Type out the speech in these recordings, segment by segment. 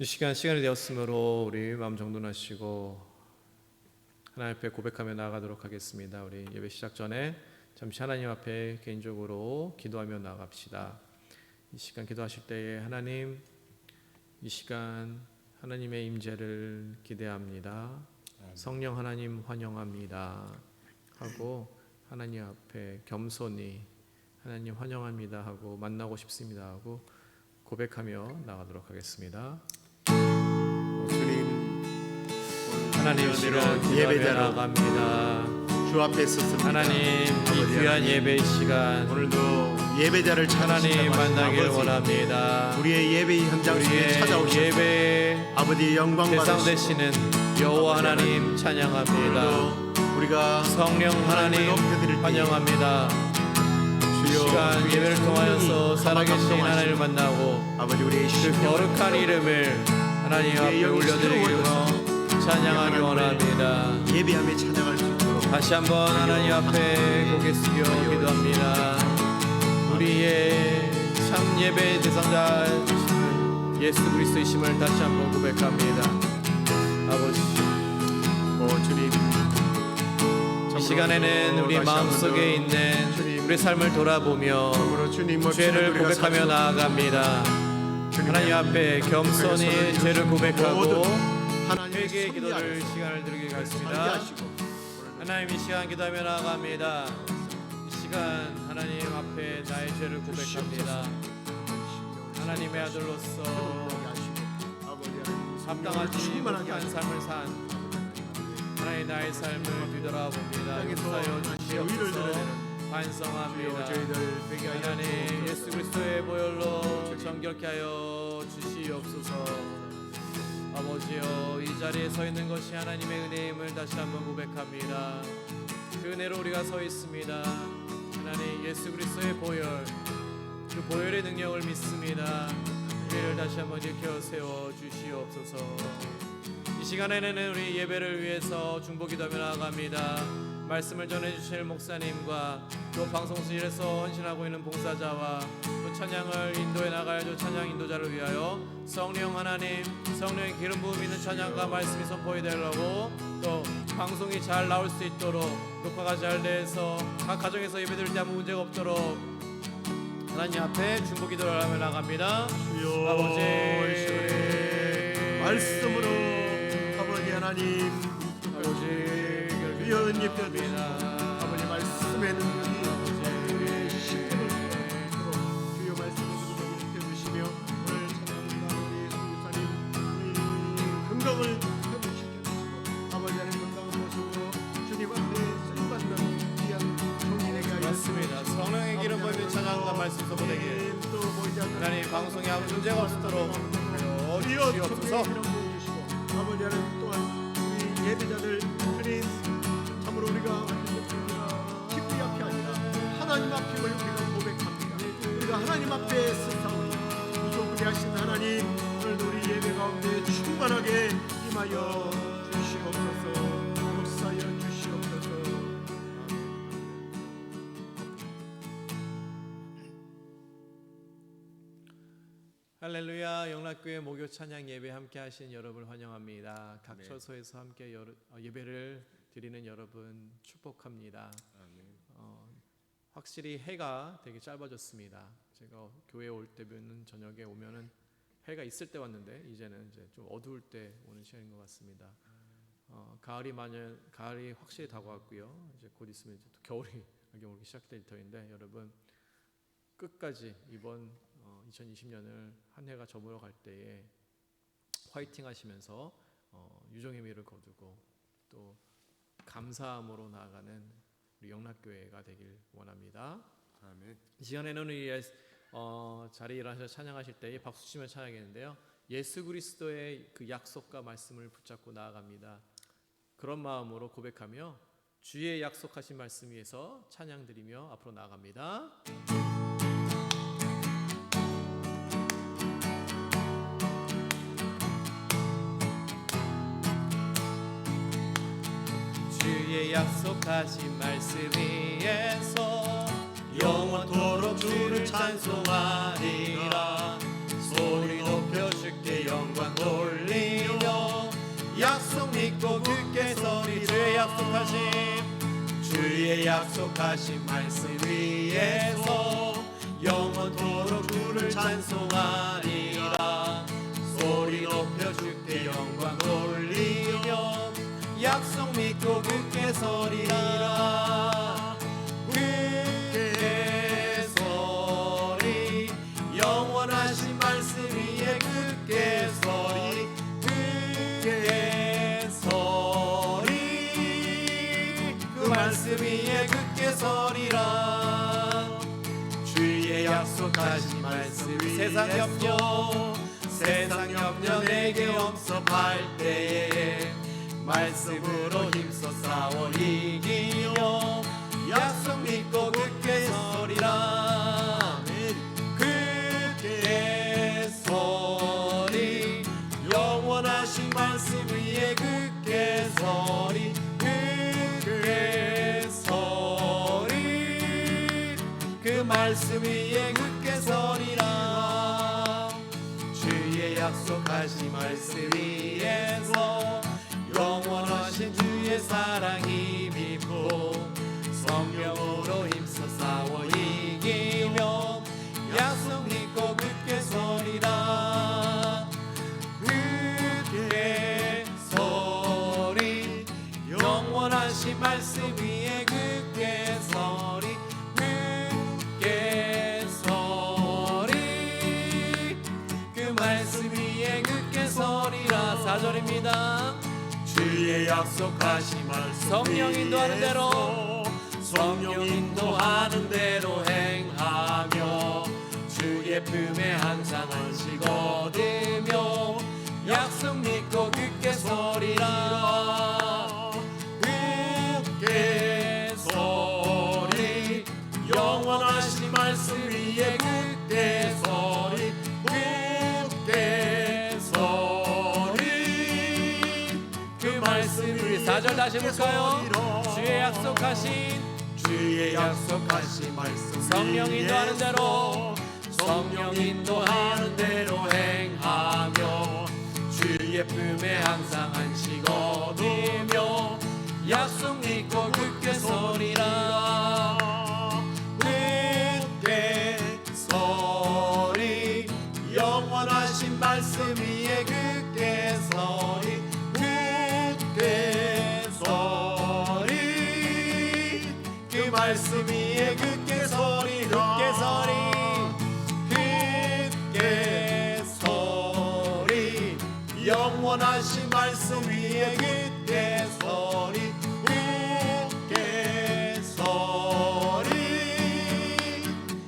이 시간이 되었으므로 우리 마음 정돈하시고 하나님 앞에 고백하며 나아가도록 하겠습니다. 우리 예배 시작 전에 잠시 하나님 앞에 개인적으로 기도하며 나아갑시다. 이 시간 기도하실 때에 하나님, 이 시간 하나님의 임재를 기대합니다. 성령 하나님 환영합니다 하고 하나님 앞에 겸손히 하나님 환영합니다 하고 만나고 싶습니다 하고 고백하며 나가도록 하겠습니다. 주님, 하나님 이런 예배자로 나갑니다. 주 앞에 섰습니다. 하나님 이 귀한 예배 시간 오늘도 예배자를 하나님 만나기를 아버지, 원합니다. 우리의 예배 현장 속에 우리의 찾아오셔서 예배 아버지 영광 대상 받으시고 되시는 여호와 하나님 찬양합니다. 우리가 성령 하나님 환영합니다. 이 시간 예배를 통하여서 살아계신 하나님을 만나고 아버지 우리의 그 거룩한 이름을 하나님 앞에 올려드리기로 찬양하기 원합니다. 예배함에 찬양할 수 있도록 다시 한번 하나님 앞에 고개 숙여 기도합니다. 우리의 참 예배의 대상자 예수 그리스도이심을 다시 한번 고백합니다. 아버지, 주님, 이 시간에는 우리 마음속에 있는 우리 삶을 돌아보며 죄를 고백하며 나아갑니다. 하나님 앞에 겸손히 죄를 고백하고 회개의 기도를 시간을 드리겠습니다. 하나님 이 시간 기도하며 나아갑니다. 이 시간 하나님 앞에 나의 죄를 고백합니다. 하나님의 아들로서 합당하지 못한 삶을 산 하나님 나의 삶을 뒤돌아봅니다. 용서하여 주시옵소서. 반성합니다. 하나님 예수 그리스도의 보혈로 정결케 하여 주시옵소서. 아버지여, 이 자리에 서 있는 것이 하나님의 은혜임을 다시 한번 고백합니다. 그 은혜로 우리가 서 있습니다. 하나님 예수 그리스도의 보혈, 그 보혈의 능력을 믿습니다. 우리를 다시 한번 일으켜 세워 주시옵소서. 이 시간에는 우리 예배를 위해서 중보기도하며 나아갑니다. 말씀을 전해주실 목사님과 또 방송실에서 헌신하고 있는 봉사자와 또 찬양을 인도해 나가야 할 찬양 인도자를 위하여 성령 하나님, 성령의 기름 부음 있는 찬양과 말씀이 선포이 되려고 또 방송이 잘 나올 수 있도록 녹화가 잘 돼서 각 가정에서 예배드릴 때 아무 문제가 없도록 하나님 앞에 중보기도를 하며 나갑니다. 아버지 말씀으로 아버지 하나님 위헌 입니다. 아버지 말씀에 능력이 십분을 주여 말씀에 능력을 입혀주시며 오늘 찬양하는 우리 선교사님 건강을 회복시켜주시고 아버지 하나님 건강한 모습으로 주님 앞에 쓰임받는 귀한 종인에게 하여 맞습니다. 성령의 기름 부으면 찬양과 말씀 선포되길 하나님 방송에 아무 문제가 없도록 주시옵소서. 아버지 하나님 또한 우리 예배자들 주님 참으로 우리가 기쁘리 앞이 아니라 하나님 앞임을 우리가 고백합니다. 우리가 하나님 앞에 서사오니 구속을 하신 하나님 오늘도 우리 예배 가운데 충만하게 임하여 주시옵소서. 역사하여 주시옵소서. 할렐루야. 영락교회 목요 찬양 예배 함께 하신 여러분 환영합니다. 각 처소에서 함께 예배를 드리는 여러분 축복합니다. 확실히 해가 되게 짧아졌습니다. 제가 교회 올 때는 저녁에 오면은 해가 있을 때 왔는데 이제는 이제 좀 어두울 때 오는 시간인 것 같습니다. 가을이 확실히 다가왔고요. 이제 곧 있으면 이제 또 겨울이 오기 시작될 터인데 여러분 끝까지 이번 2020년을 한 해가 저물어 갈 때에 화이팅 하시면서 유종의 미를 거두고 또 감사함으로 나아가는 우리 영락교회가 되길 원합니다. 아멘. 이 시간에는 우리 자리에 일어나셔서 찬양하실 때 박수 치며 찬양하겠는데요. 예수 그리스도의 그 약속과 말씀을 붙잡고 나아갑니다. 그런 마음으로 고백하며 주의 약속하신 말씀 위에서 찬양 드리며 앞으로 나아갑니다. 주의 약속하신 말씀 위에서 영원토록 주를 찬송하리라. 소리 높여 주께 영광 주의 약속하신 말씀 위에서 영원토록 주를 찬송하리라. 소리 높여 주께 영광 돌리며 약속 믿고 굳게 서리라. 굳게 서리 영원하신 말씀 위에 굳게 서리. 굳게 서리 그 말씀 위에 굳게 서리라. 주의 약속하신 말씀 위 세상 염려 내게 없어할 때에 말씀으로 힘써 싸워 이기며 약속 믿고 굳게 서리라. 굳게 서리 영원하신 말씀 위에 굳게 서리. 굳게 서리 그 말씀 위에 굳게 서리라. 주의 약속하신 말씀 위에서 영원하신 주의 사랑 힘입고 성령으로 힘써 싸워 이기며 약속 믿고 굳게 서리라. 굳게 서리 영원하신 말씀 위에 굳게 서리. 굳게 서리 그 말씀 위에 굳게 서리라. 4절입니다. 주의 약속하신 말씀 성령 인도하는 대로 행하며 주의 품에 항상 안식 얻으며 약속 믿고 굳게 서리라. 굳게 서리 영원하신 말씀 위에 굳게 서리. 굳게 서리 그 말씀 위에 4절 다시 볼까요? 주의 약속하신 말씀 성령 인도하는 대로 행하며 주의 품에 항상 안식 얻으며 약속 믿고 굳게 서리라. 굳게 서리 영원하신 말씀 위에 굳게 서리. 굳게 서리 그 말씀 위에 굳게 서리. 굳게 서리 굳게 서리 영원하신 말씀 위에 굳게 서리. 굳게 서리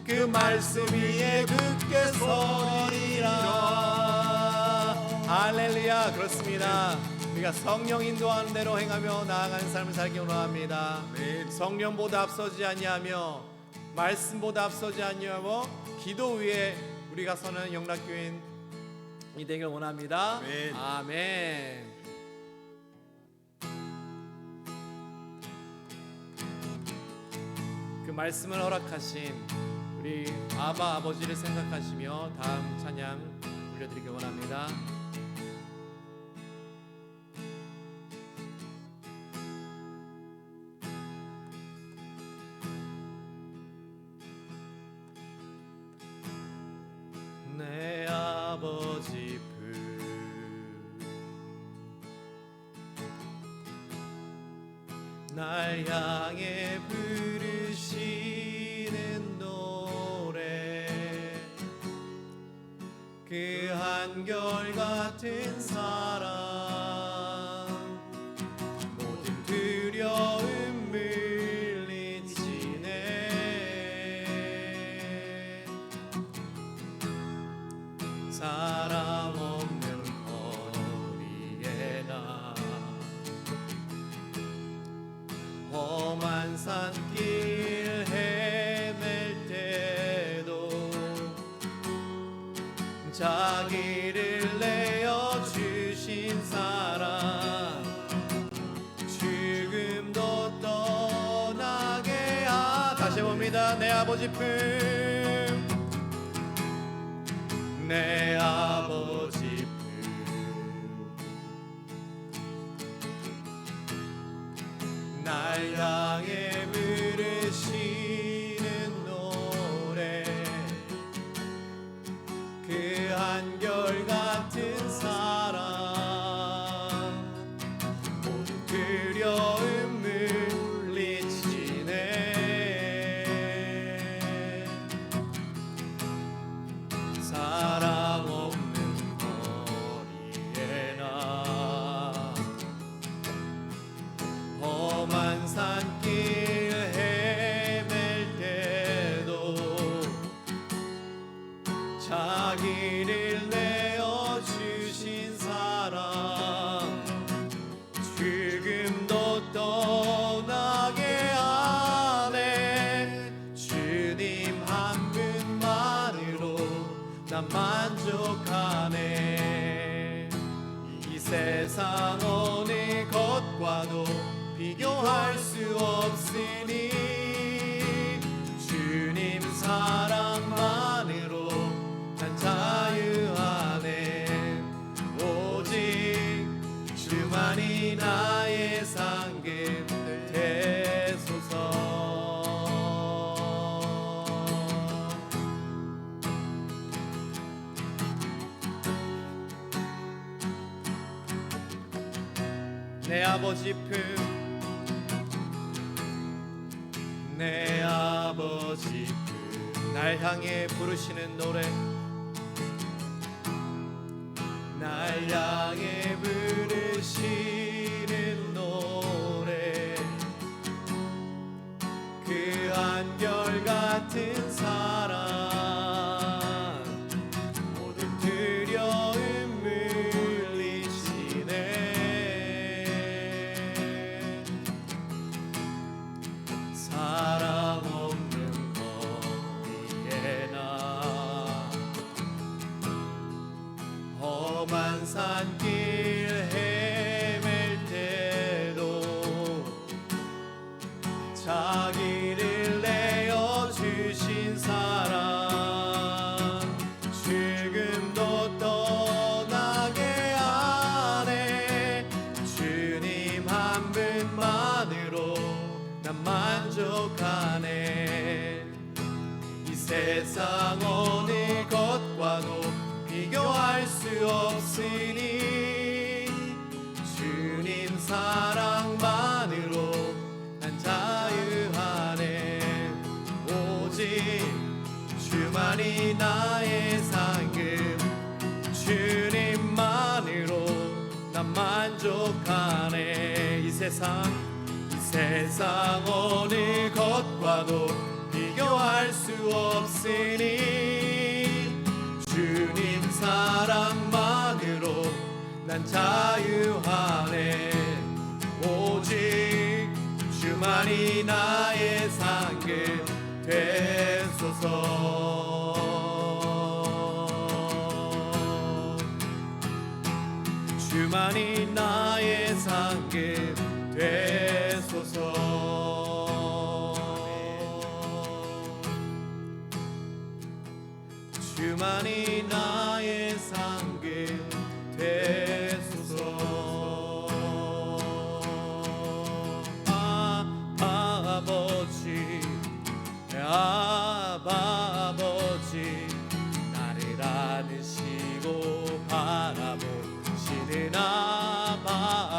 그 말씀 위에 굳게 서리라. 할렐루야. 그렇습니다. 우리가 성령 인도하는 대로 행하며 나아가는 삶을 살기 원합니다. 성령보다 앞서지 아니하며 말씀보다 앞서지 아니하고 기도 위에 우리가 서는 영락교인 이 되길 원합니다. 아멘. 그 말씀을 허락하신 우리 아버지를 생각하시며 다음 찬양 올려드리기 원합니다. 내 아버지 품 날 향해 부르시는 노래 그 한결같은 사랑 모든 두려움 물리치네 사람 없는 거리에 나 험한 산길 헤맬 때도 자기를 내어 주신 사랑 죽음도 떠나게 다시 해봅니다. 내 아버지 품 내 아버지 품 날 향해 부르시는 노래 그 한결같은 사랑 모든 두려움 물리치네 사랑 없는 거리에 나 험한 산길 헤맬 때도 자기를 내어주신 사랑 죽음도 떠나게 하네 주님 한 분만으로 난 만족하네 이 세상 어느 것과도 비교할 수 없으니 주님 사랑만으로 난 자유하네 오직 주만이 나의 상급 되소서 내 아버지 품 내 아버지 날 향해 부르시는 노래 날 향해 부르시는 노래 그 한결같은 사랑 모든 두려움 물리시네 사랑 없는 거리에 나 험한 산길 헤맬 때도 자기를 내어주신 사랑 죽음도 떠나게 하네 주님 한 분만으로 난 만족하네 이 세상 어느 것과도 비교할 수 없으니 주님 사랑만으로 난 자유하네 오직 주만이 나의 상급 주님만으로 난 만족하네 이 세상 어느 것과도 비교할 수 없으니 주님 사랑만으로 난 자유하네 오직 주만이 나의 상급 되소서 주만이 나의 상급 되소서 주만이 나의 상급 되소서 아버지 나를 안으시고 바라보시는 아버지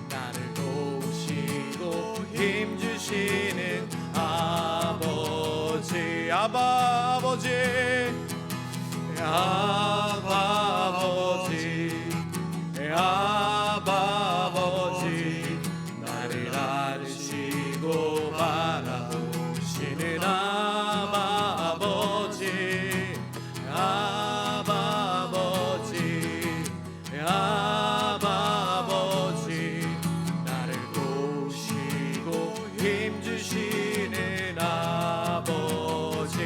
나를 도우시고 힘주시는 아버지 나를 안으시고 바라보시는 아버지 나를 도우시고 힘주시는 아버지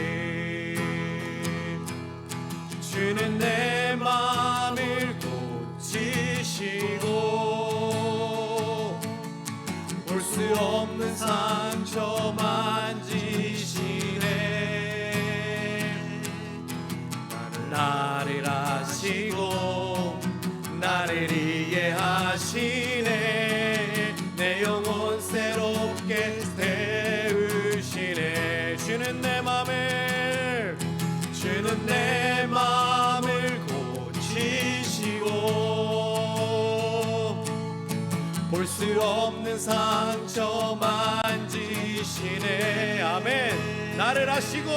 주는 내 맘을 고치시고 볼 수 없는 상처 만지시네 나를 나를 이해하시네 내 영혼 새롭게 세우시네 주는 내 맘을 고치시고 볼 수 없는 상처 만지시네 아멘 나를 아시고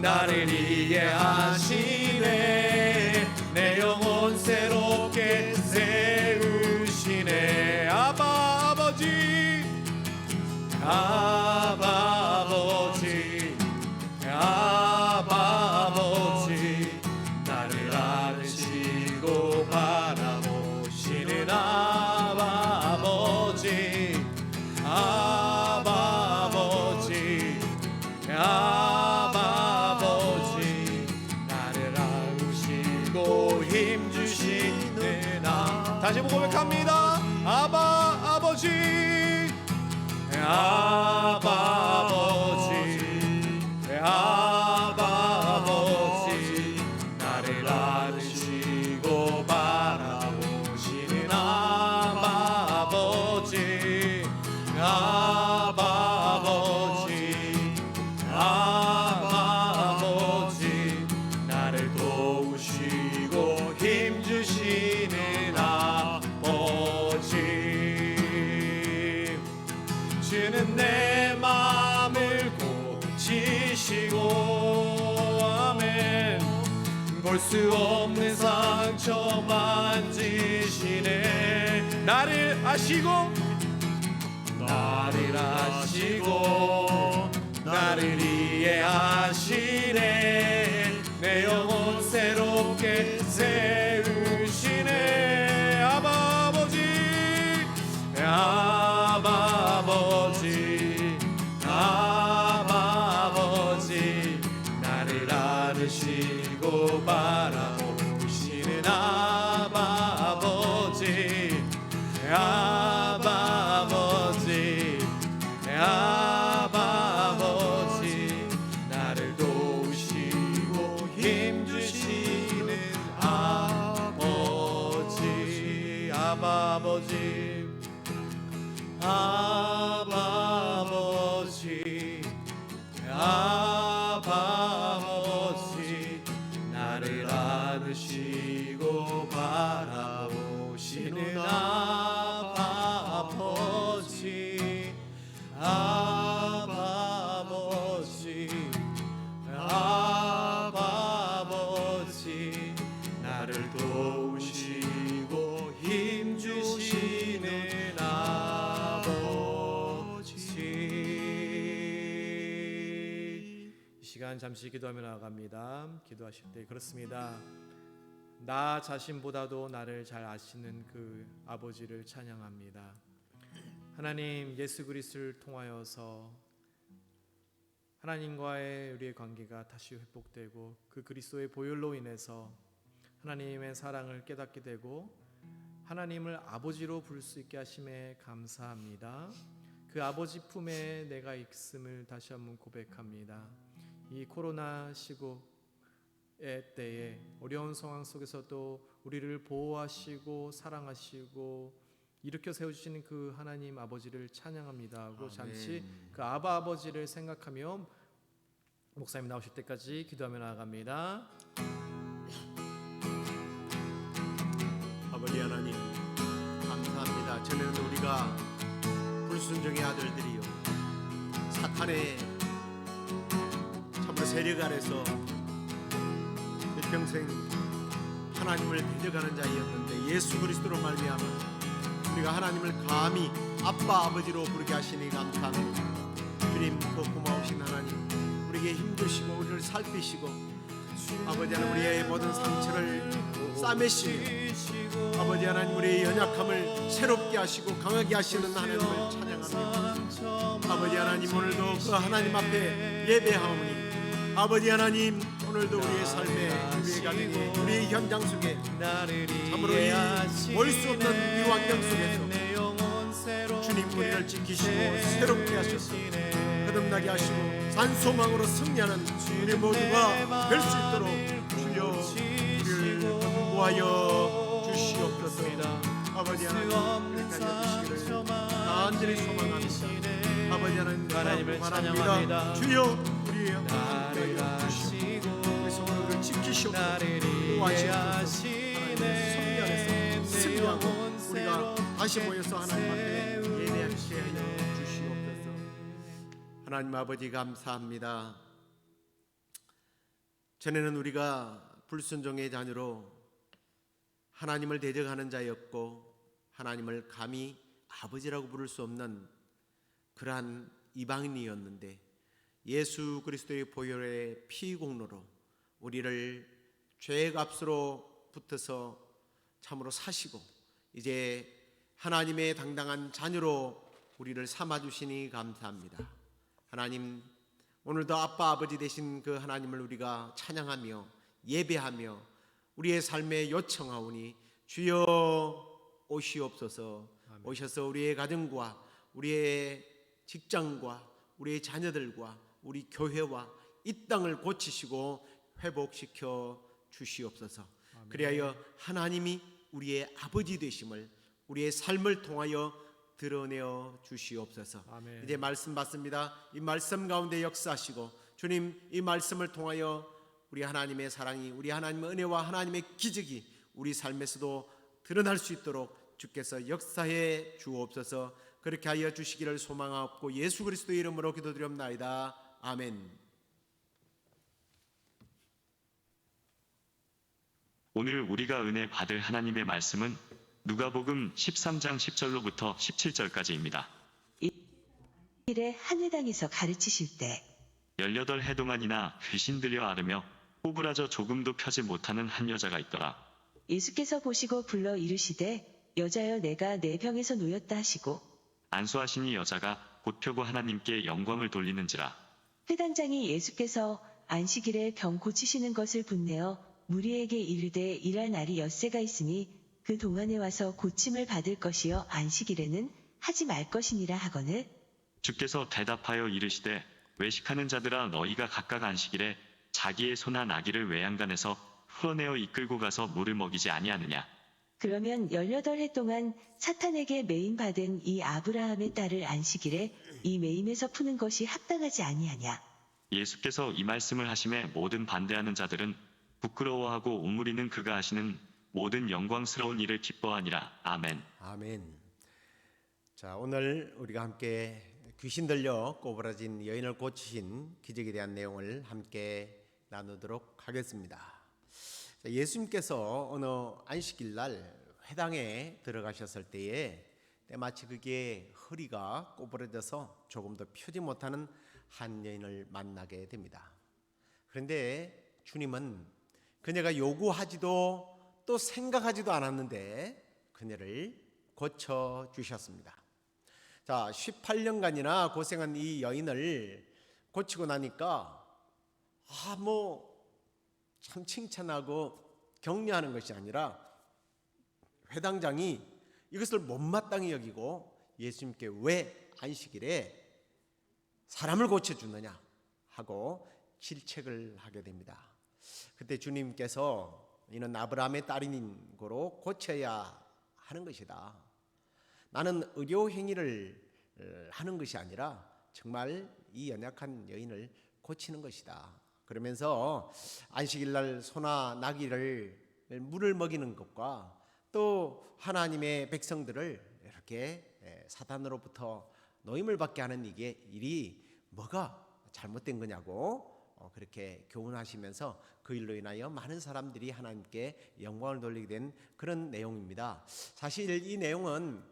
나를 이해하시네 내 영혼 새롭게 세우시네 아버지 나를 아시고 바라보시는 아버지 나를 아우시고 힘주시는 다시 한번 고백합니다 아버지 나를 아시고 바라보시는 아버지 나를 도우시고 힘주시는 아버지 주는 내 맘을 고치시고 아멘 볼 수 없는 상처 만지시네 나를 아시고 나를 이해하시네 내 영혼 새롭게 세우시네 아버지 나를 아르시고 바라보시는 아버지 나를 도우시고 힘주시는 아버지 나를 안으시고 바라보시는 아버지 나를 도우시고 힘주시는 아버지 이 시간 잠시 기도하며 나아갑니다. 기도하실 때 그렇습니다. 나 자신보다도 나를 잘 아시는 그 아버지를 찬양합니다. 하나님 예수 그리스도를 통하여서 하나님과의 우리의 관계가 다시 회복되고 그 그리스도의 보혈로 인해서 하나님의 사랑을 깨닫게 되고 하나님을 아버지로 부를 수 있게 하심에 감사합니다. 그 아버지 품에 내가 있음을 다시 한번 고백합니다. 이 코로나 시국의 때에 어려운 상황 속에서도 우리를 보호하시고 사랑하시고 일으켜 세우시는 그 하나님 아버지를 찬양합니다 하고 잠시 그 아버지를 생각하며 목사님 나오실 때까지 기도하며 나아갑니다. 아버지 하나님 감사합니다. 전에는 우리가 불순종의 아들들이요 사탄의 참으로 세력 아래서 일평생 하나님을 대적하는 자였는데 예수 그리스도로 말미암아 우리가 하나님을 감히 아빠 아버지로 부르게 하시니 감사합니다. 주님 그 고마우신 하나님 우리에게 힘주시고 우리를 살피시고 아버지 하나님 우리의 모든 상처를 싸매시고 아버지 하나님 우리의 연약함을 새롭게 하시고 강하게 하시는 하나님을 찬양합니다. 아버지 하나님 오늘도 그 하나님 앞에 예배하오니 아버지 하나님 오늘도 우리의 삶에 우리의 가정에 우리의 현장 속에 참으로 이 올 수 없는 이 환경 속에서 주님 우리를 지키시고 새롭게 하셔서 거듭나게 하시고 산소망으로 승리하는 우리 모두가 될 수 있도록 주여 인도하여 주시옵소서. 아버지 하나님 그렇게 하여 주시기를 간절히 소망합니다. 아버지 하나님 하나님을 바랍니다. 찬양합니다. 주여 우리의 나를 함께하여 주시옵소서. 아시고 우리 성도를 지키시옵소서. 나를 도와주시옵소서. 이해하시네 하나님의 섭리 안에서 승리하고 영혼 우리가 다시 새롭게 모여서 하나님 앞에 예배하게 하여 세우네. 주시옵소서. 하나님 아버지 감사합니다. 전에는 우리가 불순종의 자녀로 하나님을 대적하는 자였고 하나님을 감히 아버지라고 부를 수 없는 그러한 이방인이었는데 예수 그리스도의 보혈의 피 공로로 우리를 죄의 값으로 붙어서 참으로 사시고 이제 하나님의 당당한 자녀로 우리를 삼아주시니 감사합니다. 하나님 오늘도 아빠 아버지 되신 그 하나님을 우리가 찬양하며 예배하며 우리의 삶에 요청하오니 주여 오시옵소서. 오셔서 우리의 가정과 우리의 직장과 우리의 자녀들과 우리 교회와 이 땅을 고치시고 회복시켜 주시옵소서. 그리하여 하나님이 우리의 아버지 되심을 우리의 삶을 통하여 드러내어 주시옵소서. 아멘. 이제 말씀 받습니다. 이 말씀 가운데 역사하시고 주님 이 말씀을 통하여 우리 하나님의 사랑이 우리 하나님의 은혜와 하나님의 기적이 우리 삶에서도 드러날 수 있도록 주께서 역사해 주옵소서. 그렇게 하여 주시기를 소망하옵고 예수 그리스도의 이름으로 기도드립나이다. 아멘. 오늘 우리가 은혜 받을 하나님의 말씀은 누가복음 13장 10절로부터 17절까지입니다. 일에 한 회당에서 가르치실 때 18해 동안이나 귀신 들려 앓으며 꼬부라져 조금도 펴지 못하는 한 여자가 있더라. 예수께서 보시고 불러 이르시되 여자여 내가 내 병에서 놓였다 하시고 안수하시니 여자가 곧 펴고 하나님께 영광을 돌리는지라. 회당장이 예수께서 안식일에 병 고치시는 것을 분내어 무리에게 이르되 일할 날이 엿새가 있으니 그 동안에 와서 고침을 받을 것이요 안식일에는 하지 말 것이니라 하거늘 주께서 대답하여 이르시되 외식하는 자들아 너희가 각각 안식일에 자기의 소나 나귀를 외양간에서 풀어내어 이끌고 가서 물을 먹이지 아니하느냐. 그러면 18해 동안 사탄에게 매임받은 이 아브라함의 딸을 안식일에 이 매임에서 푸는 것이 합당하지 아니하냐. 예수께서 이 말씀을 하심에 모든 반대하는 자들은 부끄러워하고 우물이는 그가 하시는 모든 영광스러운 일을 기뻐하니라. 아멘. 아멘. 자, 오늘 우리가 함께 귀신 들려 꼬부라진 여인을 고치신 기적에 대한 내용을 함께 나누도록 하겠습니다. 자, 예수님께서 어느 안식일 날 회당에 들어가셨을 때에 때마치 그게 허리가 꼬부라져서 조금도 펴지 못하는 한 여인을 만나게 됩니다. 그런데 주님은 그녀가 요구하지도 또 생각하지도 않았는데 그녀를 고쳐 주셨습니다. 자, 18년간이나 고생한 이 여인을 고치고 나니까 참 칭찬하고 격려하는 것이 아니라 회당장이 이것을 못마땅히 여기고 예수님께 왜 안식일에 사람을 고쳐주느냐 하고 질책을 하게 됩니다. 그때 주님께서 이는 아브라함의 딸인 고로 고쳐야 하는 것이다. 나는 의료 행위를 하는 것이 아니라 정말 이 연약한 여인을 고치는 것이다. 그러면서 안식일 날 소나 나귀를 물을 먹이는 것과 또 하나님의 백성들을 이렇게 사탄으로부터 노임을 받게 하는 이게 일이 뭐가 잘못된 거냐고 그렇게 교훈하시면서 그 일로 인하여 많은 사람들이 하나님께 영광을 돌리게 된 그런 내용입니다. 사실 이 내용은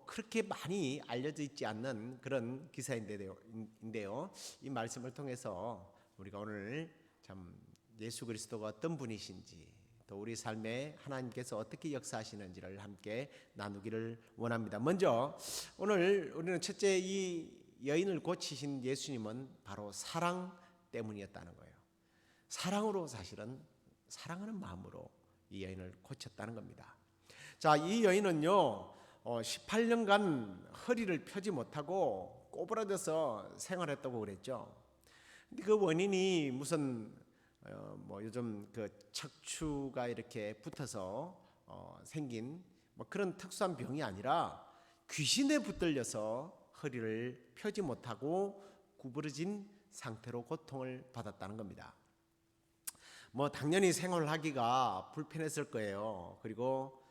그렇게 많이 알려져 있지 않는 그런 기사인데요. 이 말씀을 통해서 우리가 오늘 참 예수 그리스도가 어떤 분이신지 또 우리 삶에 하나님께서 어떻게 역사하시는지를 함께 나누기를 원합니다. 먼저 오늘 우리는 첫째 이 여인을 고치신 예수님은 바로 사랑 때문이었다는 거예요. 사랑으로 사실은 사랑하는 마음으로 이 여인을 고쳤다는 겁니다. 자, 이 여인은요 18년간 허리를 펴지 못하고 꼬부라져서 생활했다고 그랬죠. 근데 그 원인이 무슨 뭐 요즘 그 척추가 이렇게 붙어서 생긴 뭐 그런 특수한 병이 아니라 귀신에 붙들려서 허리를 펴지 못하고 구부러진 상태로 고통을 받았다는 겁니다. 뭐 당연히 생활하기가 불편했을 거예요. 그리고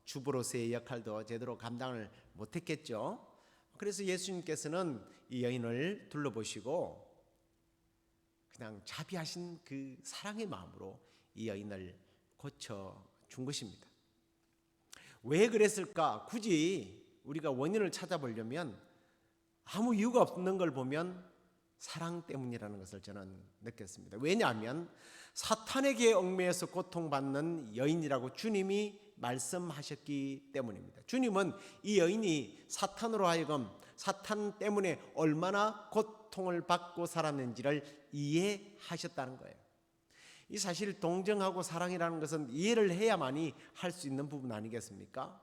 주부로서의 역할도 제대로 감당을 못했겠죠. 그래서 예수님께서는 이 여인을 둘러보시고 그냥 자비하신 그 사랑의 마음으로 이 여인을 고쳐준 것입니다. 왜 그랬을까? 굳이 우리가 원인을 찾아보려면 아무 이유가 없는 걸 보면 사랑 때문이라는 것을 저는 느꼈습니다. 왜냐하면 사탄에게 얽매여서 고통받는 여인이라고 주님이 말씀하셨기 때문입니다. 주님은 이 여인이 사탄으로 하여금 사탄 때문에 얼마나 고통을 받고 살았는지를 이해하셨다는 거예요. 이 사실 동정하고 사랑이라는 것은 이해를 해야만이 할 수 있는 부분 아니겠습니까?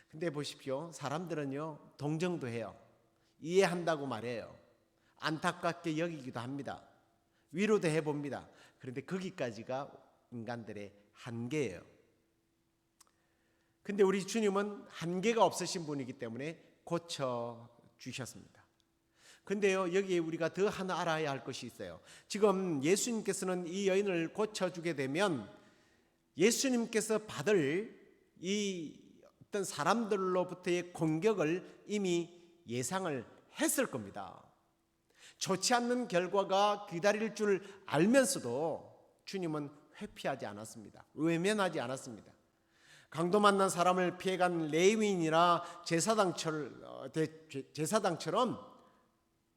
근데 보십시오. 사람들은요, 동정도 해요. 이해한다고 말해요. 안타깝게 여기기도 합니다. 위로도 해봅니다. 그런데 거기까지가 인간들의 한계예요. 근데 우리 주님은 한계가 없으신 분이기 때문에 고쳐주셨습니다. 근데요, 여기에 우리가 더 하나 알아야 할 것이 있어요. 지금 예수님께서는 이 여인을 고쳐주게 되면 예수님께서 받을 이 어떤 사람들로부터의 공격을 이미 예상을 했을 겁니다. 좋지 않는 결과가 기다릴 줄 알면서도 주님은 회피하지 않았습니다. 외면하지 않았습니다. 강도 만난 사람을 피해간 레위인이나 제사장처럼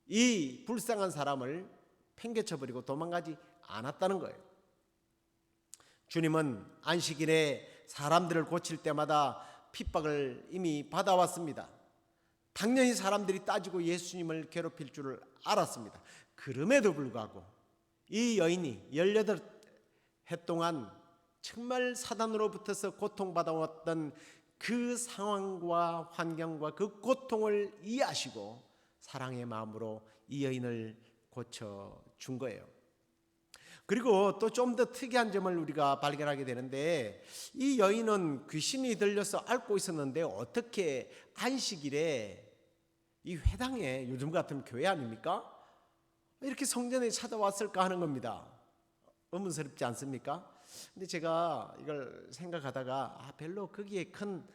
이 불쌍한 사람을 팽개쳐버리고 도망가지 않았다는 거예요. 주님은 안식일에 사람들을 고칠 때마다 핍박을 이미 받아왔습니다. 당연히 사람들이 따지고 예수님을 괴롭힐 줄을 알았습니다. 그럼에도 불구하고 이 여인이 18해 동안 정말 사단으로부터서 고통받아왔던 그 상황과 환경과 그 고통을 이해하시고 사랑의 마음으로 이 여인을 고쳐준 거예요. 그리고 또 좀 더 특이한 점을 우리가 발견하게 되는데, 이 여인은 귀신이 들려서 앓고 있었는데 어떻게 안식일에 이 회당에, 요즘 같은 교회 아닙니까? 이렇게 성전에 찾아왔을까 하는 겁니다. 의문스럽지 않습니까? 근데 제가 이걸 생각하다가 별로 거기에 큰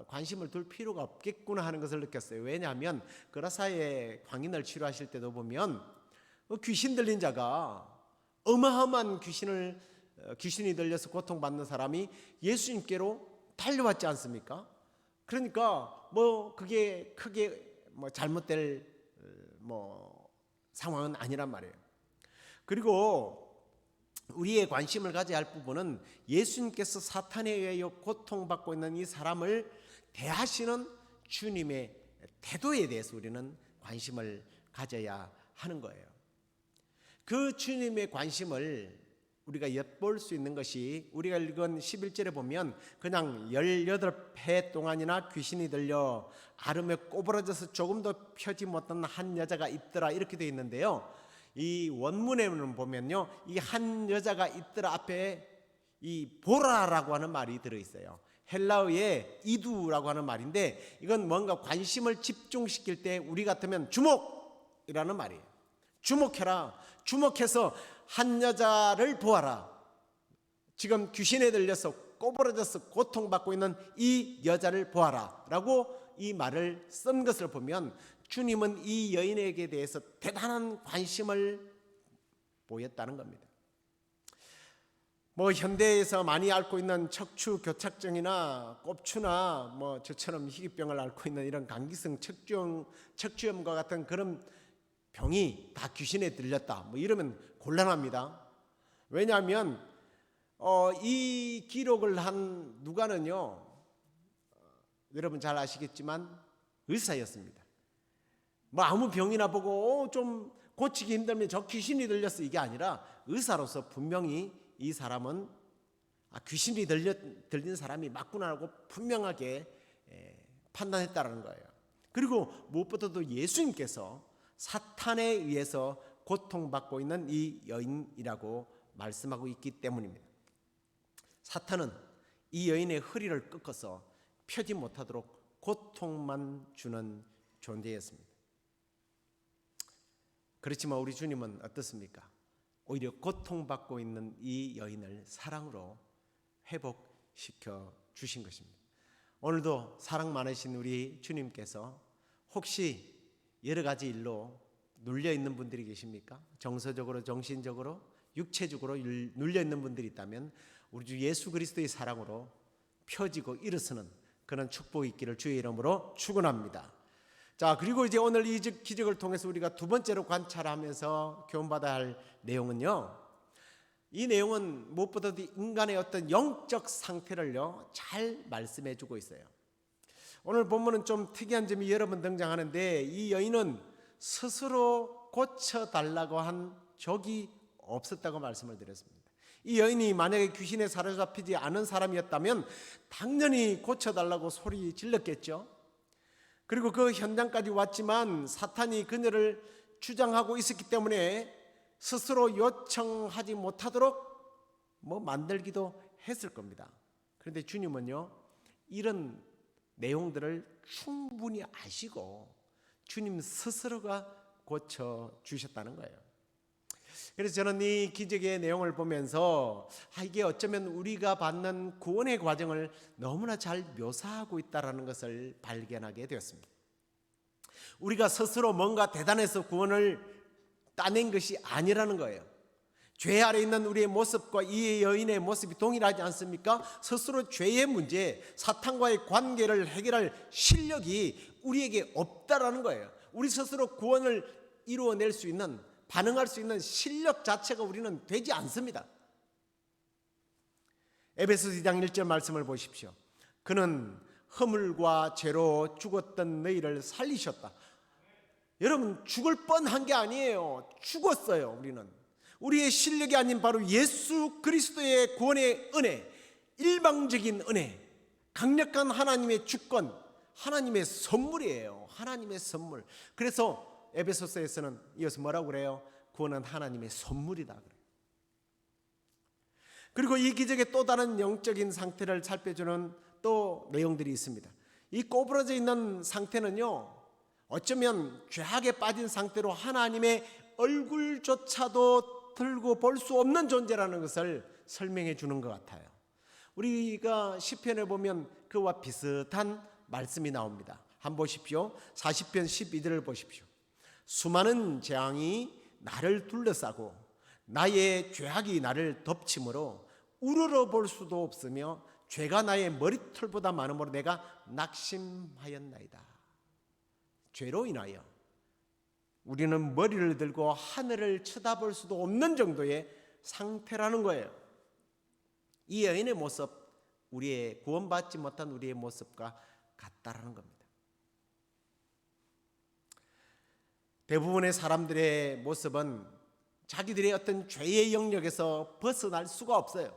관심을 둘 필요가 없겠구나 하는 것을 느꼈어요. 왜냐하면 그라사의 광인을 치료하실 때도 보면 귀신 들린 자가, 어마어마한 귀신이 들려서 고통받는 사람이 예수님께로 달려왔지 않습니까? 그러니까 뭐 그게 크게 잘못될 상황은 아니란 말이에요. 그리고 우리의 관심을 가져야 할 부분은 예수님께서 사탄에 의하여 고통받고 있는 이 사람을 대하시는 주님의 태도에 대해서 우리는 관심을 가져야 하는 거예요. 그 주님의 관심을 우리가 엿볼 수 있는 것이, 우리가 읽은 11절에 보면 그냥 18해 동안이나 귀신이 들려 아름에 꼬부러져서 조금도 펴지 못한 한 여자가 있더라, 이렇게 되어 있는데요. 이 원문에는 보면요, 이 한 여자가 있더라 앞에 이 보라라고 하는 말이 들어있어요. 헬라어의 이두라고 하는 말인데, 이건 뭔가 관심을 집중시킬 때 우리 같으면 주목이라는 말이에요. 주목해라. 주목해서 한 여자를 보아라. 지금 귀신에 들려서 꼬부러져서 고통받고 있는 이 여자를 보아라 라고 이 말을 쓴 것을 보면, 주님은 이 여인에게 대해서 대단한 관심을 보였다는 겁니다. 현대에서 많이 앓고 있는 척추 교착증이나 꼽추나 저처럼 희귀병을 앓고 있는 이런 감기성 척추염과 같은 그런 병이 다 귀신에 들렸다 이러면 곤란합니다. 왜냐하면 이 기록을 한 누가는요, 여러분 잘 아시겠지만 의사였습니다. 아무 병이나 보고 좀 고치기 힘들면 저 귀신이 들렸어, 이게 아니라 의사로서 분명히 이 사람은 귀신이 들린 사람이 맞구나라고 분명하게 판단했다는 거예요. 그리고 무엇보다도 예수님께서 사탄에 의해서 고통받고 있는 이 여인이라고 말씀하고 있기 때문입니다. 사탄은 이 여인의 허리를 꺾어서 펴지 못하도록 고통만 주는 존재였습니다. 그렇지만 우리 주님은 어떻습니까? 오히려 고통받고 있는 이 여인을 사랑으로 회복시켜 주신 것입니다. 오늘도 사랑 많으신 우리 주님께서 혹시 여러 가지 일로 눌려 있는 분들이 계십니까? 정서적으로, 정신적으로, 육체적으로 눌려 있는 분들이 있다면 우리 주 예수 그리스도의 사랑으로 펴지고 일어서는 그런 축복이 있기를 주의 이름으로 축원합니다. 자, 그리고 이제 오늘 이 기적을 통해서 우리가 두 번째로 관찰하면서 교훈받아야 할 내용은요, 이 내용은 무엇보다도 인간의 어떤 영적 상태를요 잘 말씀해 주고 있어요. 오늘 본문은 좀 특이한 점이 여러 번 등장하는데, 이 여인은 스스로 고쳐달라고 한 적이 없었다고 말씀을 드렸습니다. 이 여인이 만약에 귀신에 사로잡히지 않은 사람이었다면 당연히 고쳐달라고 소리 질렀겠죠. 그리고 그 현장까지 왔지만 사탄이 그녀를 주장하고 있었기 때문에 스스로 요청하지 못하도록 만들기도 했을 겁니다. 그런데 주님은요, 이런 내용들을 충분히 아시고 주님 스스로가 고쳐주셨다는 거예요. 그래서 저는 이 기적의 내용을 보면서 이게 어쩌면 우리가 받는 구원의 과정을 너무나 잘 묘사하고 있다는 것을 발견하게 되었습니다. 우리가 스스로 뭔가 대단해서 구원을 따낸 것이 아니라는 거예요. 죄 아래 있는 우리의 모습과 이 여인의 모습이 동일하지 않습니까? 스스로 죄의 문제, 사탄과의 관계를 해결할 실력이 우리에게 없다라는 거예요. 우리 스스로 구원을 이루어낼 수 있는, 반응할 수 있는 실력 자체가 우리는 되지 않습니다. 에베소서 2장 1절 말씀을 보십시오. 그는 허물과 죄로 죽었던 너희를 살리셨다. 여러분, 죽을 뻔한 게 아니에요. 죽었어요. 우리의 실력이 아닌 바로 예수 그리스도의 구원의 은혜, 일방적인 은혜, 강력한 하나님의 주권, 하나님의 선물이에요. 하나님의 선물. 그래서 에베소서에서는 이어서 뭐라고 그래요? 구원은 하나님의 선물이다 그래요. 그리고 이 기적의 또 다른 영적인 상태를 살펴주는 또 내용들이 있습니다. 이 꼬부러져 있는 상태는요, 어쩌면 죄악에 빠진 상태로 하나님의 얼굴조차도 들고 볼 수 없는 존재라는 것을 설명해 주는 것 같아요. 우리가 시편에 보면 그와 비슷한 말씀이 나옵니다. 한번 보십시오. 40편 12절을 보십시오. 수많은 재앙이 나를 둘러싸고 나의 죄악이 나를 덮침으로 우러러 볼 수도 없으며 죄가 나의 머리털보다 많음으로 내가 낙심하였나이다. 죄로 인하여 우리는 머리를 들고 하늘을 쳐다볼 수도 없는 정도의 상태라는 거예요. 이 여인의 모습, 우리의 구원받지 못한 우리의 모습과 같다라는 겁니다. 대부분의 사람들의 모습은 자기들의 어떤 죄의 영역에서 벗어날 수가 없어요.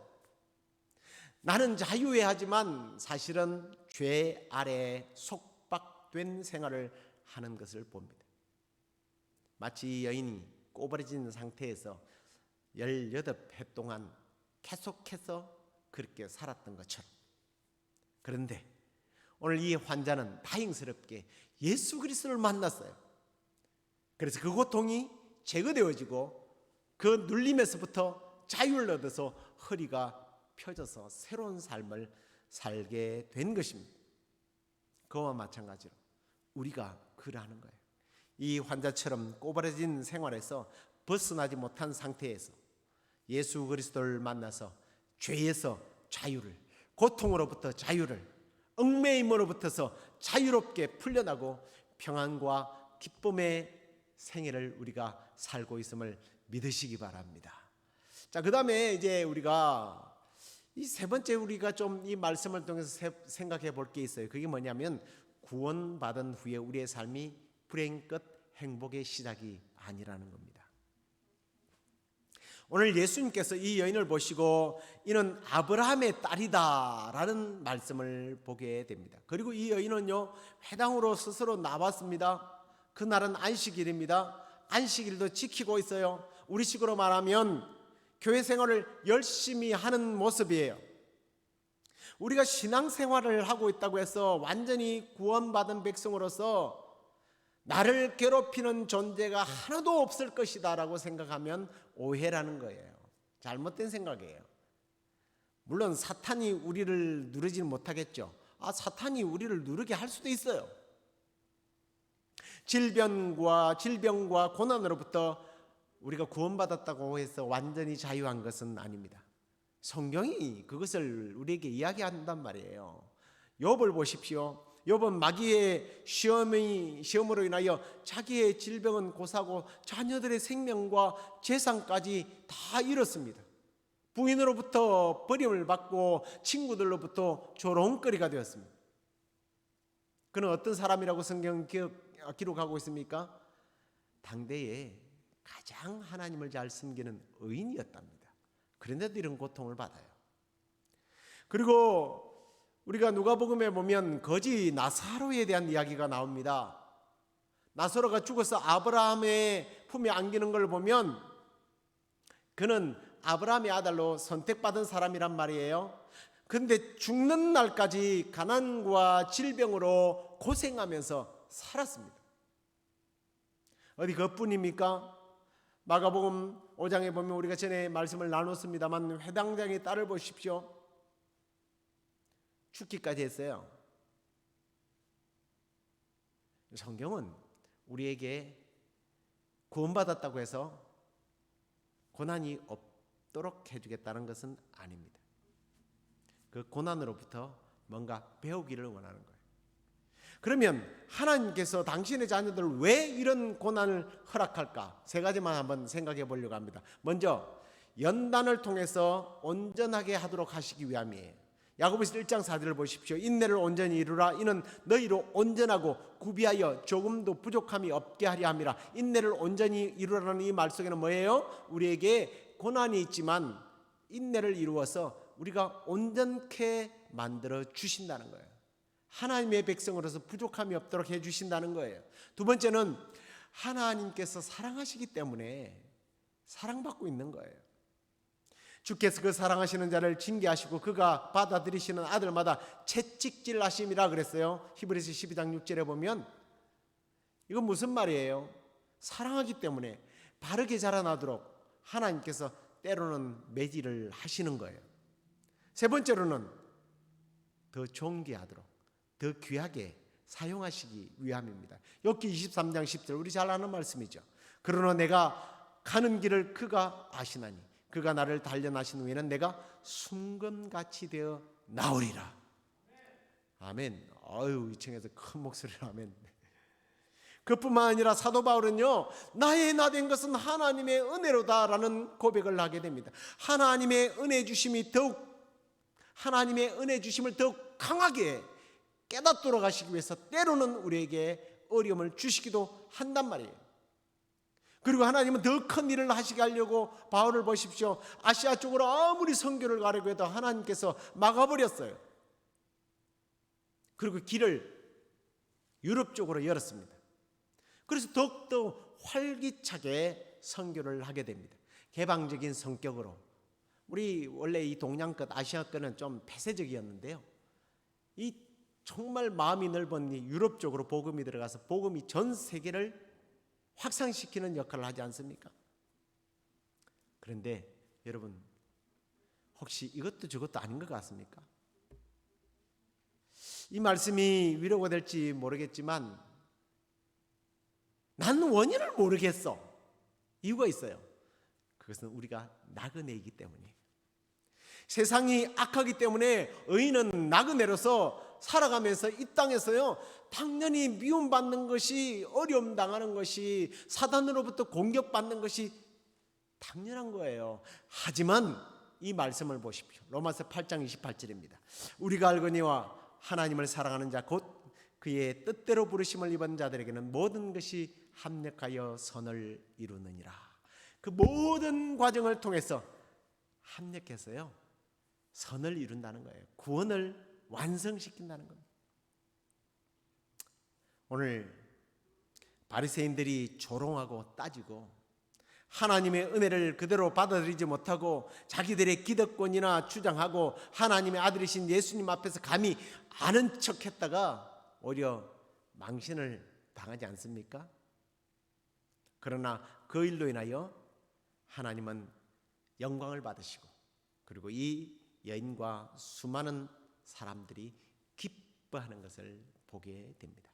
나는 자유해하지만 사실은 죄 아래 속박된 생활을 하는 것을 봅니다. 마치 이 여인이 꼬부러진 상태에서 18해 동안 계속해서 그렇게 살았던 것처럼. 그런데 오늘 이 환자는 다행스럽게 예수 그리스도를 만났어요. 그래서 그 고통이 제거되어지고 그 눌림에서부터 자유를 얻어서 허리가 펴져서 새로운 삶을 살게 된 것입니다. 그와 마찬가지로 우리가 그러하는 거예요. 이 환자처럼 꼬부라진 생활에서 벗어나지 못한 상태에서 예수 그리스도를 만나서 죄에서 자유를, 고통으로부터 자유를, 얽매임으로부터서 자유롭게 풀려나고 평안과 기쁨의 생애를 우리가 살고 있음을 믿으시기 바랍니다. 자, 그 다음에 이제 우리가 이 세 번째 우리가 좀 이 말씀을 통해서 생각해 볼 게 있어요. 그게 뭐냐면 구원받은 후에 우리의 삶이 불행 끝 행복의 시작이 아니라는 겁니다. 오늘 예수님께서 이 여인을 보시고 이는 아브라함의 딸이다 라는 말씀을 보게 됩니다. 그리고 이 여인은요, 회당으로 스스로 나왔습니다. 그날은 안식일입니다. 안식일도 지키고 있어요. 우리식으로 말하면 교회 생활을 열심히 하는 모습이에요. 우리가 신앙생활을 하고 있다고 해서 완전히 구원받은 백성으로서 나를 괴롭히는 존재가 하나도 없을 것이다 라고 생각하면 오해라는 거예요. 잘못된 생각이에요. 물론 사탄이 우리를 누르지는 못하겠죠. 사탄이 우리를 누르게 할 수도 있어요. 질병과 고난으로부터 우리가 구원받았다고 해서 완전히 자유한 것은 아닙니다. 성경이 그것을 우리에게 이야기한단 말이에요. 욥을 보십시오. 욥은 마귀의 시험으로 인하여 자기의 질병은 고사고 자녀들의 생명과 재산까지 다 잃었습니다. 부인으로부터 버림을 받고 친구들로부터 조롱거리가 되었습니다. 그는 어떤 사람이라고 성경 기록하고 있습니까? 당대에 가장 하나님을 잘 섬기는 의인이었답니다. 그런데도 이런 고통을 받아요. 그리고 우리가 누가복음에 보면 거지 나사로에 대한 이야기가 나옵니다. 나사로가 죽어서 아브라함의 품에 안기는 걸 보면 그는 아브라함의 아들로 선택받은 사람이란 말이에요. 그런데 죽는 날까지 가난과 질병으로 고생하면서 살았습니다. 어디 그뿐입니까? 마가복음 5장에 보면 우리가 전에 말씀을 나눴습니다만 회당장의 딸을 보십시오. 죽기까지 했어요. 성경은 우리에게 구원받았다고 해서 고난이 없도록 해주겠다는 것은 아닙니다. 그 고난으로부터 뭔가 배우기를 원하는 거예요. 그러면 하나님께서 당신의 자녀들을 왜 이런 고난을 허락할까? 세 가지만 한번 생각해 보려고 합니다. 먼저 연단을 통해서 온전하게 하도록 하시기 위함이에요. 야고보서 1장 4절을 보십시오. 인내를 온전히 이루라. 이는 너희로 온전하고 구비하여 조금도 부족함이 없게 하려 함이라. 인내를 온전히 이루라는 이 말 속에는 뭐예요? 우리에게 고난이 있지만 인내를 이루어서 우리가 온전케 만들어 주신다는 거예요. 하나님의 백성으로서 부족함이 없도록 해주신다는 거예요. 두 번째는 하나님께서 사랑하시기 때문에 사랑받고 있는 거예요. 주께서 그 사랑하시는 자를 징계하시고 그가 받아들이시는 아들마다 채찍질하심이라 그랬어요. 히브리서 12장 6절에 보면 이건 무슨 말이에요? 사랑하기 때문에 바르게 자라나도록 하나님께서 때로는 매질을 하시는 거예요. 세 번째로는 더 존귀하도록 더 귀하게 사용하시기 위함입니다. 욥기 23장 10절 우리 잘 아는 말씀이죠. 그러나 내가 가는 길을 그가 아시나니 그가 나를 단련하신 후에는 내가 순금같이 되어 나오리라. 아멘. 아유, 2층에서 큰 목소리로 아멘. 그뿐만 아니라 사도 바울은요, 나의 나 된 것은 하나님의 은혜로다라는 고백을 하게 됩니다. 하나님의 은혜 주심을 더욱 강하게 깨닫도록 하시기 위해서 때로는 우리에게 어려움을 주시기도 한단 말이에요. 그리고 하나님은 더 큰 일을 하시게 하려고 바울을 보십시오. 아시아 쪽으로 아무리 선교를 가려고 해도 하나님께서 막아버렸어요. 그리고 길을 유럽 쪽으로 열었습니다. 그래서 더욱더 활기차게 선교를 하게 됩니다. 개방적인 성격으로. 우리 원래 이 동양권 아시아권은 좀 폐쇄적이었는데요. 이 정말 마음이 넓은 이 유럽 쪽으로 복음이 들어가서 복음이 전 세계를 확산시키는 역할을 하지 않습니까? 그런데 여러분 혹시 이것도 저것도 아닌 것 같습니까? 이 말씀이 위로가 될지 모르겠지만 나는 원인을 모르겠어. 이유가 있어요. 그것은 우리가 나그네이기 때문이에요. 세상이 악하기 때문에 의인은 나그네로서 살아가면서 이 땅에서요 당연히 미움받는 것이, 어려움 당하는 것이, 사단으로부터 공격받는 것이 당연한 거예요. 하지만 이 말씀을 보십시오. 로마서 8장 28절입니다. 우리가 알거니와 하나님을 사랑하는 자 곧 그의 뜻대로 부르심을 입은 자들에게는 모든 것이 합력하여 선을 이루느니라. 그 모든 과정을 통해서 합력해서요 선을 이룬다는 거예요. 구원을 완성시킨다는 겁니다. 오늘 바리새인들이 조롱하고 따지고 하나님의 은혜를 그대로 받아들이지 못하고 자기들의 기득권이나 주장하고 하나님의 아들이신 예수님 앞에서 감히 아는 척했다가 오히려 망신을 당하지 않습니까? 그러나 그 일로 인하여 하나님은 영광을 받으시고 그리고 이 여인과 수많은 사람들이 기뻐하는 것을 보게 됩니다.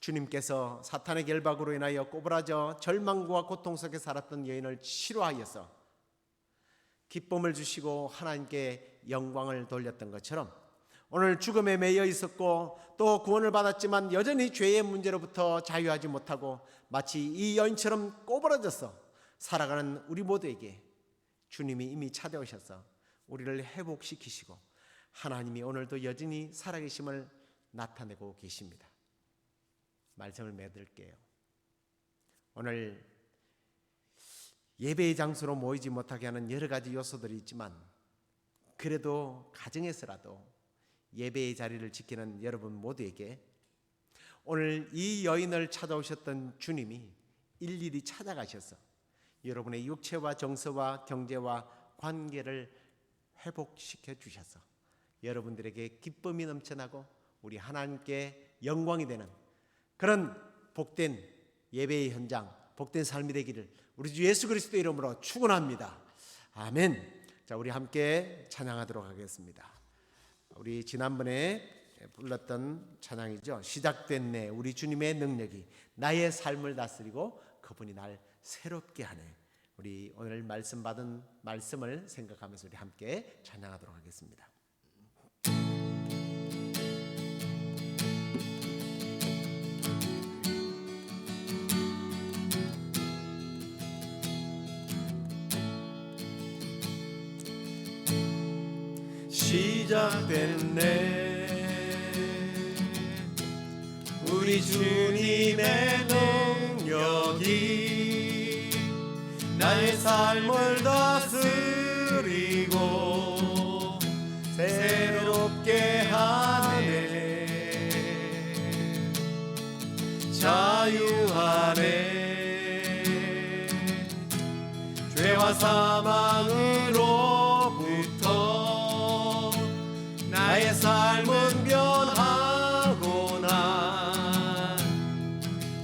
주님께서 사탄의 결박으로 인하여 꼬부라져 절망과 고통 속에 살았던 여인을 치료하여서 기쁨을 주시고 하나님께 영광을 돌렸던 것처럼 오늘 죽음에 매여 있었고 또 구원을 받았지만 여전히 죄의 문제로부터 자유하지 못하고 마치 이 여인처럼 꼬부라져서 살아가는 우리 모두에게 주님이 이미 찾아오셔서 우리를 회복시키시고 하나님이 오늘도 여전히 살아계심을 나타내고 계십니다. 말씀을 맺을게요. 오늘 예배의 장소로 모이지 못하게 하는 여러 가지 요소들이 있지만 그래도 가정에서라도 예배의 자리를 지키는 여러분 모두에게 오늘 이 여인을 찾아오셨던 주님이 일일이 찾아가셔서 여러분의 육체와 정서와 경제와 관계를 회복시켜 주셔서 여러분들에게 기쁨이 넘쳐나고 우리 하나님께 영광이 되는 그런 복된 예배의 현장, 복된 삶이 되기를 우리 주 예수 그리스도의 이름으로 축원합니다. 아멘. 자, 우리 함께 찬양하도록 하겠습니다. 우리 지난번에 불렀던 찬양이죠. 시작됐네. 우리 주님의 능력이 나의 삶을 다스리고 그분이 날 새롭게 하네. 우리 오늘 말씀 받은 말씀을 생각하면서 우리 함께 찬양하도록 하겠습니다. 시작됐네. 우리 주님의 능력이 나의 삶을 다스리고 새롭게 하네. 자유하네. 죄와 사망으로부터 나의 삶은 변하구나.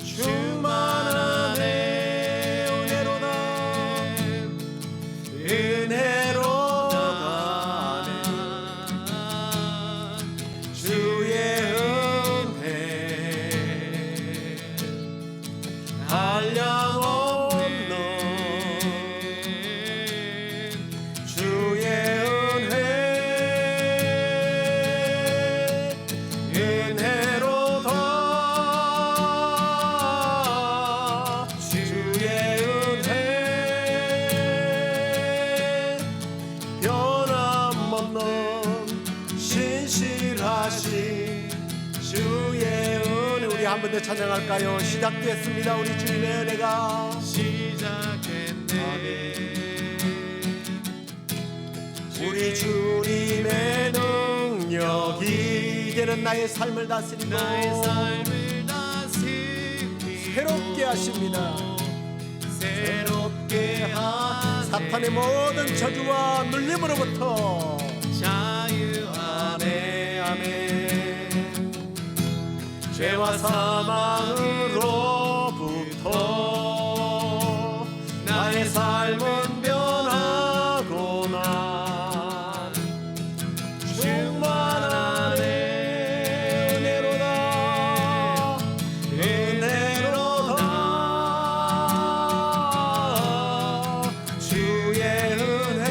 충만하네. 은혜로다. 주의 은혜 한량없는 주의 은혜로다. 주의 은혜 변함없는 신실하신 주의 은혜. 우리 한 번 더 찬양할까요? 시작됐습니다. 우리 주님의 은혜가 시작됐네. 우리 주님의 능력이 이제는 나의 삶을 다스리고 새롭게 하십니다. 새롭게 사탄의 모든 저주와 눌림으로부터 자유하네. 아멘. 죄와 사망으로부터 나의 삶은 변하구나. 충만하네. 은혜로다. 은혜로다. 주의 은혜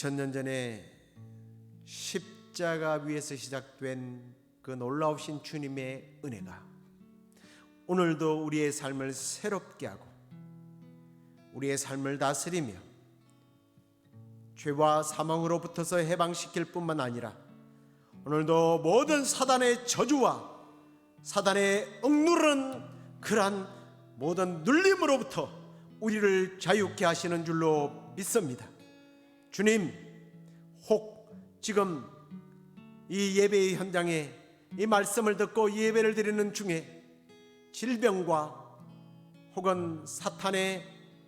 2000년 전에 십자가 위에서 시작된 그 놀라우신 주님의 은혜가 오늘도 우리의 삶을 새롭게 하고 우리의 삶을 다스리며 죄와 사망으로부터서 해방시킬 뿐만 아니라 오늘도 모든 사단의 저주와 사단의 억누르는 그러한 모든 눌림으로부터 우리를 자유케 하시는 줄로 믿습니다. 주님, 혹 지금 이 예배의 현장에 이 말씀을 듣고 예배를 드리는 중에 질병과 혹은 사탄의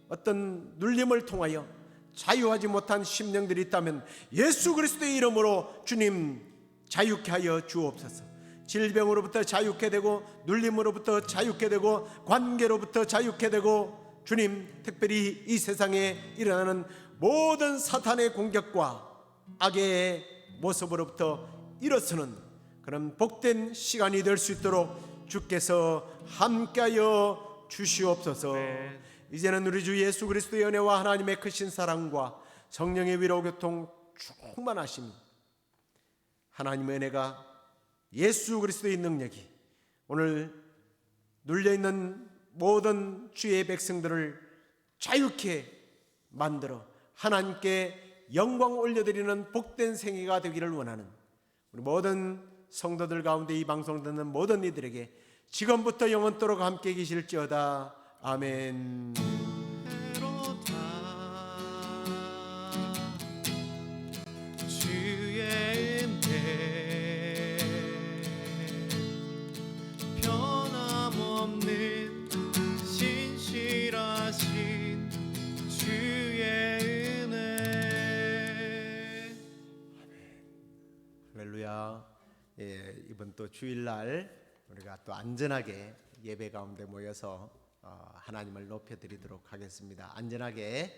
어떤 눌림을 통하여 자유하지 못한 심령들이 있다면 예수 그리스도의 이름으로 주님 자유케 하여 주옵소서. 질병으로부터 자유케 되고 눌림으로부터 자유케 되고 관계로부터 자유케 되고 주님, 특별히 이 세상에 일어나는 모든 사탄의 공격과 악의 모습으로부터 일어서는 그런 복된 시간이 될 수 있도록 주께서 함께하여 주시옵소서. 아멘. 이제는 우리 주 예수 그리스도의 은혜와 하나님의 크신 사랑과 성령의 위로 교통 충만하심, 하나님의 은혜가 예수 그리스도의 능력이 오늘 눌려있는 모든 주의 백성들을 자유케 만들어 하나님께 영광 올려드리는 복된 생애가 되기를 원하는 우리 모든 성도들 가운데 이 방송을 듣는 모든 이들에게 지금부터 영원토록 함께 계실지어다. 아멘. 때로다 주의 은혜 변함없는 신실하신 주의 은혜. 할렐루야. 이번 또 주일날 우리가 또 안전하게 예배 가운데 모여서 하나님을 높여드리도록 하겠습니다. 안전하게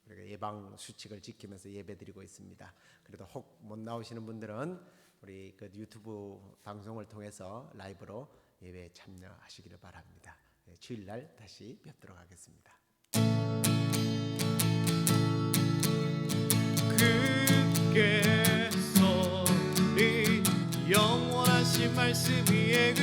우리가 예방 수칙을 지키면서 예배드리고 있습니다. 그래도 혹 못 나오시는 분들은 우리 그 유튜브 방송을 통해서 라이브로 예배에 참여하시기를 바랍니다. 주일날 다시 뵙도록 하겠습니다. 그께서 이 영원하신 말씀 위에